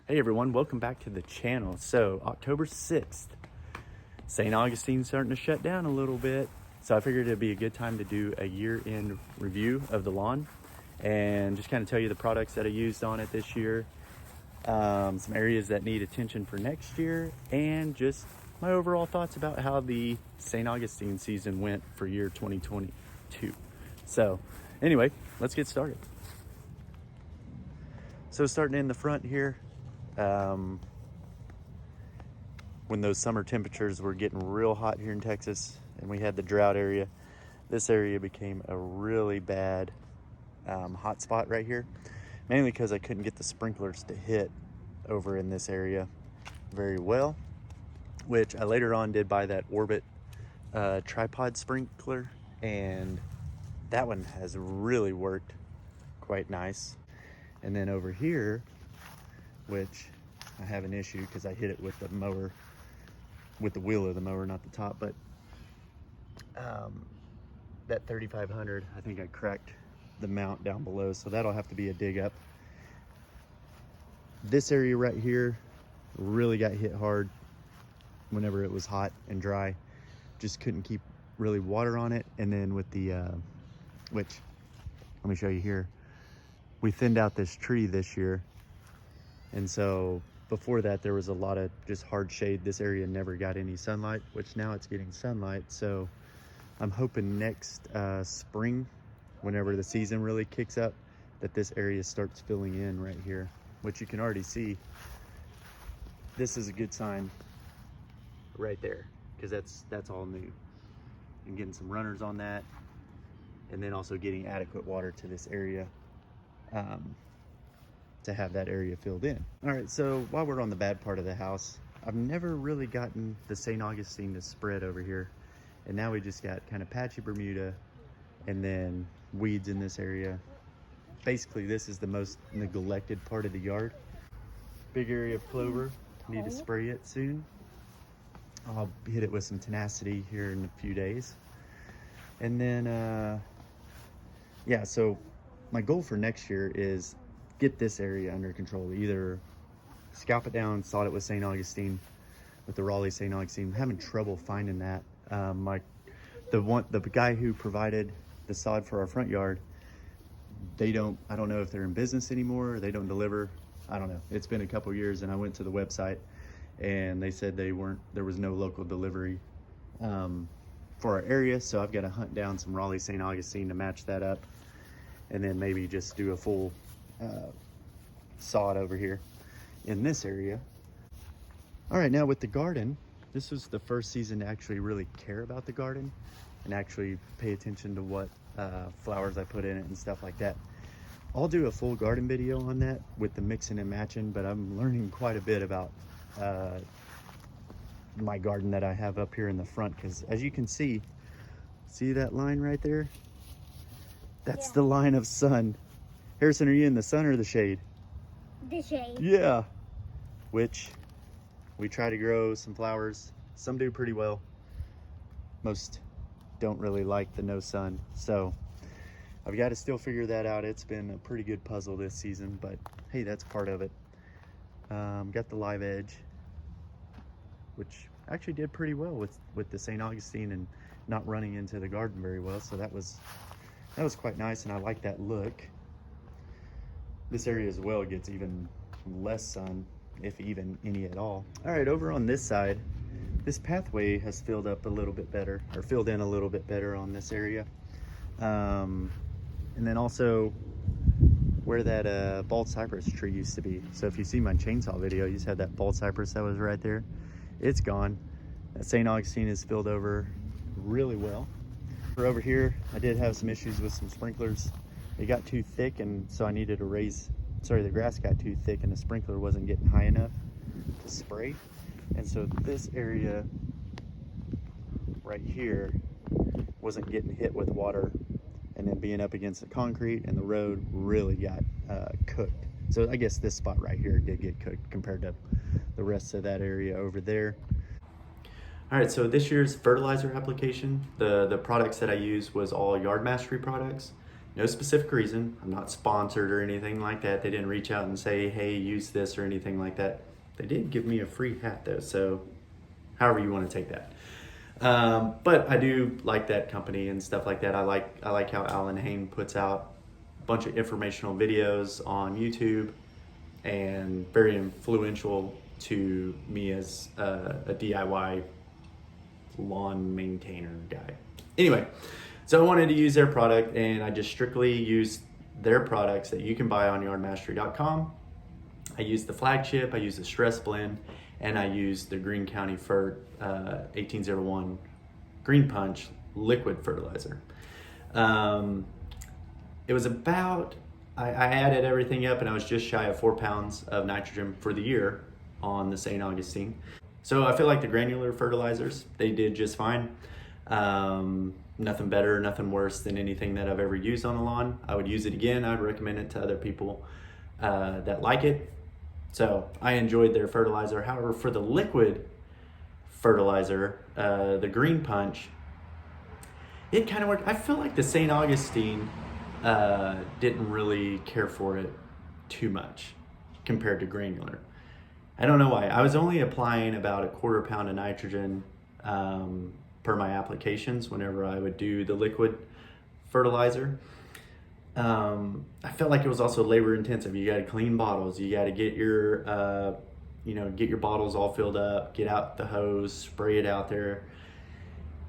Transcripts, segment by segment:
Hey everyone, welcome back to the channel. So October 6th, St. Augustine's starting to shut down a little bit. So I figured it'd be a good time to do a year-end review of the lawn and just kind of tell you the products that I used on it this year, some areas that need attention for next year, and just my overall thoughts about how the St. Augustine season went for year 2022. So anyway, let's get started. So starting in the front here, when those summer temperatures were getting real hot here in Texas and we had the drought area, this area became a really bad hot spot right here, mainly because I couldn't get the sprinklers to hit over in this area very well, which I later on did buy that Orbit tripod sprinkler, and that one has really worked quite nice. And then over here, which I have an issue because I hit it with the mower, with the wheel of the mower, not the top, but that 3500, I think I cracked the mount down below, so that'll have to be a dig up. This area right here really got hit hard whenever it was hot and dry. Just couldn't keep really water on it. And then with the, which, let me show you here, we thinned out this tree this year. And so before that, there was a lot of just hard shade. This area never got any sunlight, which now it's getting sunlight. So I'm hoping next spring, whenever the season really kicks up, that this area starts filling in right here, which you can already see. This is a good sign right there, because that's all new. And getting some runners on that, and then also getting adequate water to this area to have that area filled in. All right, so while we're on the bad part of the house, I've never really gotten the St. Augustine to spread over here. And now we just got kind of patchy Bermuda and then weeds in this area. Basically, this is the most neglected part of the yard. Big area of clover, need to spray it soon. I'll hit it with some tenacity here in a few days. And then, yeah, so my goal for next year is get this area under control. Either scalp it down, sod it with St. Augustine, with the Raleigh St. Augustine. I'm having trouble finding that. The guy who provided the sod for our front yard, I don't know if they're in business anymore, or they don't deliver. I don't know. It's been a couple years, and I went to the website and they said there was no local delivery for our area. So I've got to hunt down some Raleigh St. Augustine to match that up, and then maybe just do a full sod over here in this area. All right, now with the garden, this was the first season to actually really care about the garden and actually pay attention to what flowers I put in it and stuff like that. I'll do a full garden video on that with the mixing and matching, but I'm learning quite a bit about my garden that I have up here in the front, because as you can see that line right there? That's the line of sun. Harrison, are you in the sun or the shade? The shade. Yeah. Which we try to grow some flowers. Some do pretty well. Most don't really like the no sun. So I've got to still figure that out. It's been a pretty good puzzle this season, but hey, that's part of it. Got the live edge, which actually did pretty well with the St. Augustine and not running into the garden very well. So that was quite nice, and I like that look. This area as well gets even less sun, if even any at all. All right, over on this side, this pathway has filled up a little bit better, or filled in a little bit better on this area. And then also where that bald cypress tree used to be. So if you see my chainsaw video, you just had that bald cypress that was right there. It's gone. That St. Augustine is filled over really well. For over here, I did have some issues with some sprinklers. It got too thick, and so I needed to the grass got too thick and the sprinkler wasn't getting high enough to spray. And so this area right here wasn't getting hit with water, and then being up against the concrete and the road really got cooked. So I guess this spot right here did get cooked compared to the rest of that area over there. All right, so this year's fertilizer application, the products that I used was all Yard Mastery products. No specific reason. I'm not sponsored or anything like that. They didn't reach out and say, hey, use this or anything like that. They did give me a free hat though, so however you want to take that. But I do like that company and stuff like that. I like how Alan Hain puts out a bunch of informational videos on YouTube, and very influential to me as a DIY lawn maintainer guy. Anyway, so I wanted to use their product, and I just strictly used their products that you can buy on yardmastery.com. I used the flagship, I used the stress blend, and I used the Greene County FERT 1801 Green Punch liquid fertilizer. It was about, I added everything up, and I was just shy of 4 pounds of nitrogen for the year on the St. Augustine. So I feel like the granular fertilizers, they did just fine. Nothing better, nothing worse than anything that I've ever used on the lawn. I would use it again. I'd recommend it to other people that like it. So I enjoyed their fertilizer. However, for the liquid fertilizer, the Green Punch, it kind of worked. I feel like the St. Augustine didn't really care for it too much compared to granular. I don't know why. I was only applying about a 1/4 pound of nitrogen per my applications whenever I would do the liquid fertilizer. I felt like it was also labor intensive. You got to clean bottles. You got to get your, get your bottles all filled up, get out the hose, spray it out there.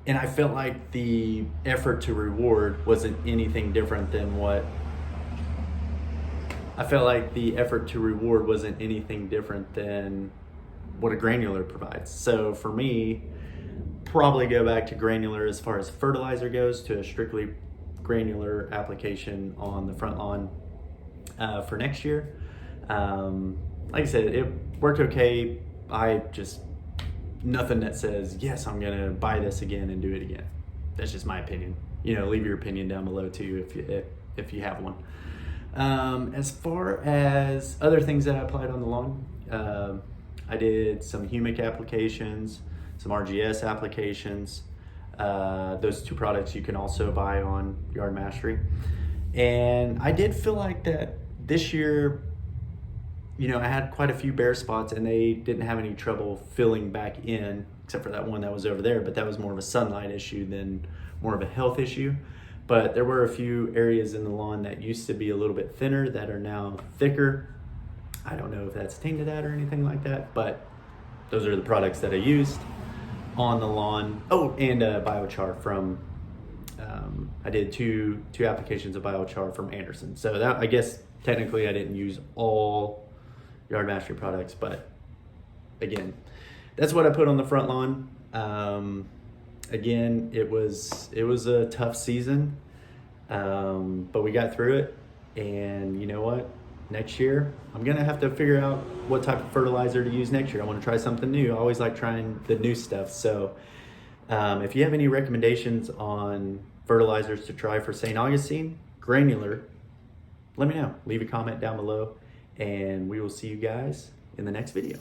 And I felt like the effort to reward wasn't anything different than what a granular provides. So for me, probably go back to granular as far as fertilizer goes, to a strictly granular application on the front lawn for next year. Like I said, it worked okay. Nothing that says, yes, I'm gonna buy this again and do it again. That's just my opinion. Leave your opinion down below too if you have one. As far as other things that I applied on the lawn, I did some humic applications, some RGS applications. Those 2 products you can also buy on Yard Mastery. And I did feel like that this year, I had quite a few bare spots, and they didn't have any trouble filling back in, except for that one that was over there, but that was more of a sunlight issue than more of a health issue. But there were a few areas in the lawn that used to be a little bit thinner that are now thicker. I don't know if that's tainted that or anything like that, but those are the products that I used on the lawn. Oh, and biochar from, I did two applications of biochar from Anderson. So that, I guess technically I didn't use all Yard Mastery products, but again, that's what I put on the front lawn. Again, it was a tough season, but we got through it. And you know what? Next year, I'm gonna have to figure out what type of fertilizer to use next year. I want to try something new. I always like trying the new stuff. So if you have any recommendations on fertilizers to try for St. Augustine, granular, let me know. Leave a comment down below, and we will see you guys in the next video.